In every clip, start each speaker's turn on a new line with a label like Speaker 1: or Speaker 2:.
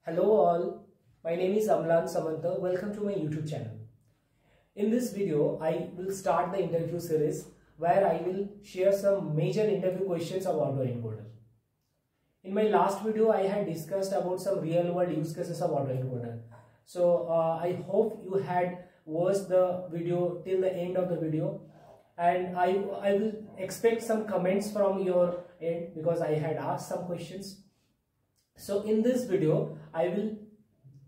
Speaker 1: Hello all, my name is Amlan Samantha. Welcome to my YouTube channel. In this video, I will start the interview series where I will share some major interview questions of Autoencoder. In my last video, I had discussed about some real world use cases of Autoencoder. So I hope you had watched the video till the end of the video, and I will expect some comments from your end because I had asked some questions. So in this video, I will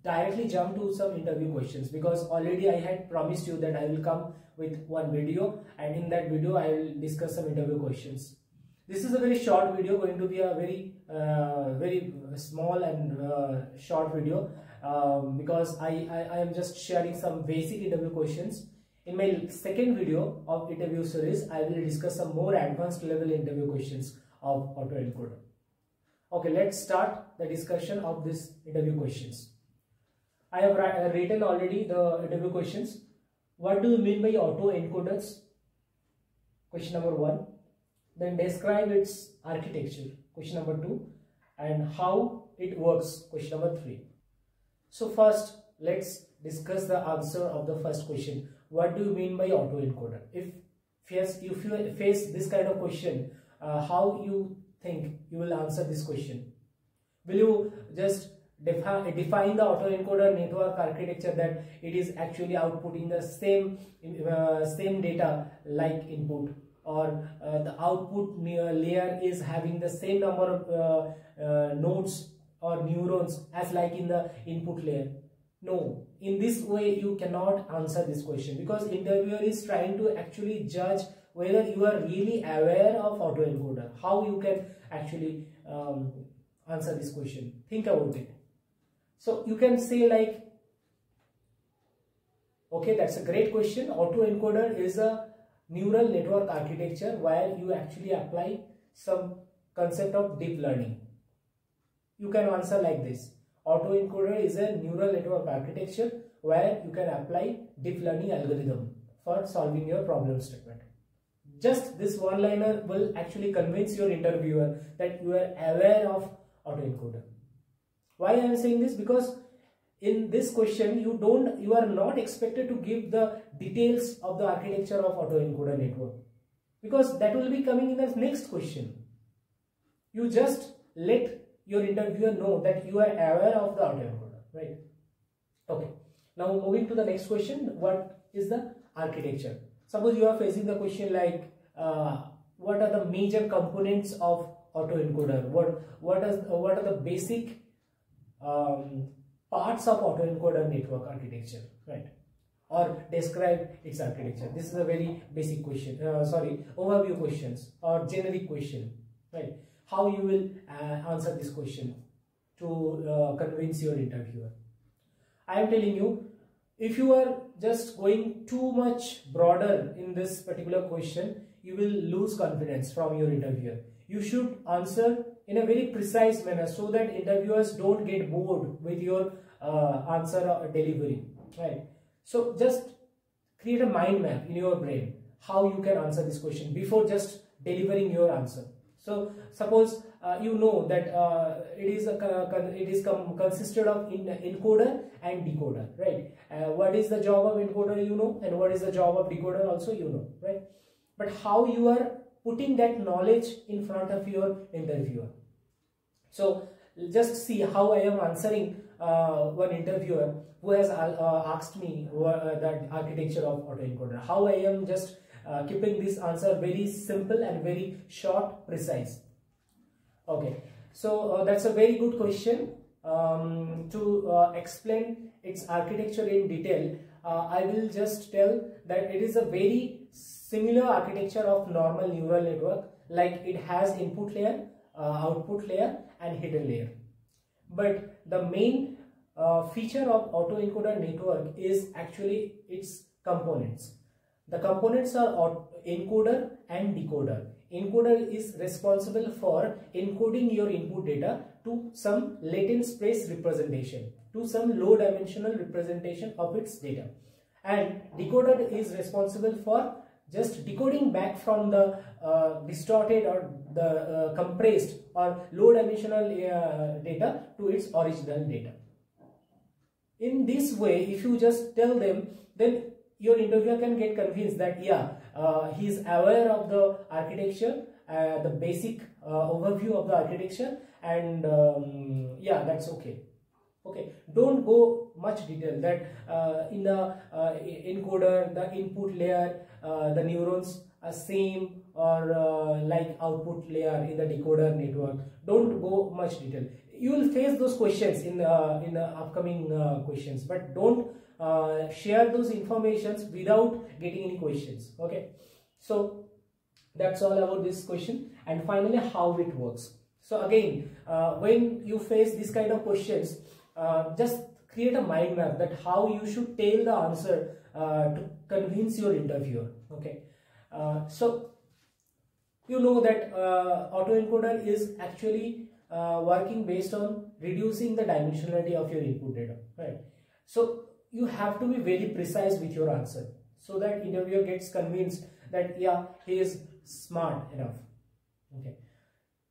Speaker 1: directly jump to some interview questions because already I had promised you that I will come with one video, and in that video I will discuss some interview questions. This is a very short video, going to be a very small and short video because I am just sharing some basic interview questions. In my second video of interview series, I will discuss some more advanced level interview questions of Autoencoder. Okay, let's start the discussion of these interview questions. I have written already the interview questions. What do you mean by autoencoders? Question number 1. Then describe its architecture. Question number 2. And how it works. Question number 3. So first, let's discuss the answer of the first question. What do you mean by autoencoder? If you face this kind of question, how you think you will answer this question? Will you just define the autoencoder network architecture that it is actually outputting the same data like input, or the output layer is having the same number of nodes or neurons as like in the input layer? No, in this way you cannot answer this question because interviewer is trying to actually judge whether you are really aware of autoencoder. How you can actually answer this question? Think about it. So you can say like, okay, that's a great question. Autoencoder is a neural network architecture where you actually apply some concept of deep learning. You can answer like this. Autoencoder is a neural network architecture where you can apply deep learning algorithm for solving your problem statement. Just this one liner will actually convince your interviewer that you are aware of autoencoder. Why I am saying this? Because in this question you are not expected to give the details of the architecture of autoencoder network, because that will be coming in the next question. You just let your interviewer know that you are aware of the autoencoder, right? Okay. Now moving to the next question, what is the architecture? Suppose you are facing the question like, what are the major components of autoencoder? What are the basic parts of autoencoder network architecture, right? Or describe its architecture. This is a very basic question. Overview questions or generic question, right? How you will answer this question to convince your interviewer? I am telling you, if you are just going too much broader in this particular question, you will lose confidence from your interviewer. You should answer in a very precise manner so that interviewers don't get bored with your answer or delivery, right? So just create a mind map in your brain how you can answer this question before just delivering your answer. So suppose you know that it is consisted of encoder and decoder, right? What is the job of encoder, you know, and what is the job of decoder also, you know, right? But how you are putting that knowledge in front of your interviewer? So just see how I am answering one interviewer who has asked me that architecture of autoencoder. How I am just keeping this answer very simple and very short, precise. Okay, so that's a very good question. To explain its architecture in detail, I will just tell that it is a very similar architecture of normal neural network, like it has input layer, output layer and hidden layer. But the main feature of autoencoder network is actually its components. The components are encoder and decoder. Encoder is responsible for encoding your input data to some latent space representation, to some low dimensional representation of its data. And decoder is responsible for just decoding back from the distorted or the compressed or low dimensional data to its original data. In this way, if you just tell them, then your interviewer can get convinced that he is aware of the architecture, the basic overview of the architecture, and that's okay. Okay, don't go much detail that in the encoder, the input layer, the neurons are same, or like output layer in the decoder network. Don't go much detail. You will face those questions in the upcoming questions, but don't share those informations without getting any questions. Okay, so that's all about this question. And finally, how it works. So again, when you face this kind of questions, just create a mind map that how you should tell the answer to convince your interviewer. Okay, so you know that autoencoder is actually working based on reducing the dimensionality of your input data, right? So you have to be very precise with your answer so that interviewer gets convinced that he is smart enough. Okay,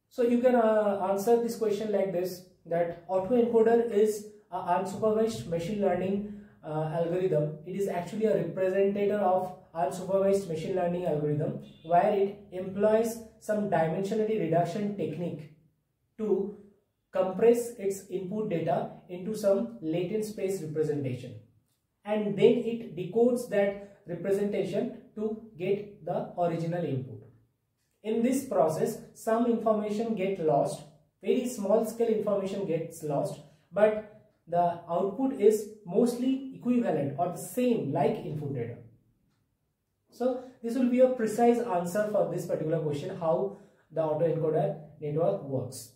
Speaker 1: so you can answer this question like this, that autoencoder is an unsupervised machine learning algorithm. It is actually a representative of unsupervised machine learning algorithm where it employs some dimensionality reduction technique to compress its input data into some latent space representation, and then it decodes that representation to get the original input. In this process, some information gets lost, very small scale information gets lost, but the output is mostly equivalent or the same like input data. So this will be a precise answer for this particular question, how the autoencoder network works.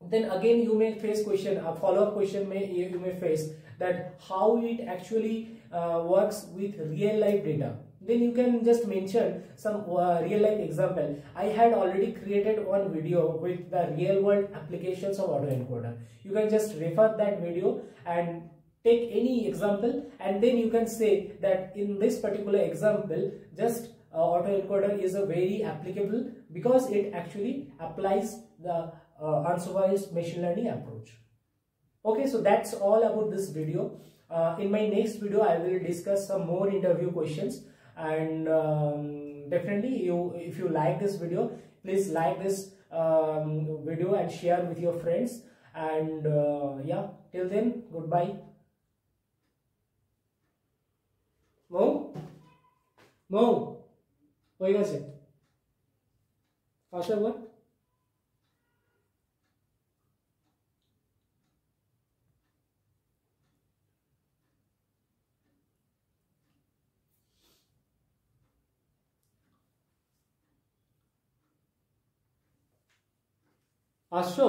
Speaker 1: Then again, you may face question, a follow-up question you may face, that how it actually works with real life data. Then you can just mention some real life example. I had already created one video with the real world applications of autoencoder. You can just refer that video and take any example, and then you can say that in this particular example, just autoencoder is a very applicable because it actually applies the unsupervised machine learning approach. Okay, so that's all about this video. In my next video, I will discuss some more interview questions, and definitely if you like this video, please like this video and share with your friends. And till then, goodbye. Mo, হয়ে গেছে পাঁচটা বার আসছো?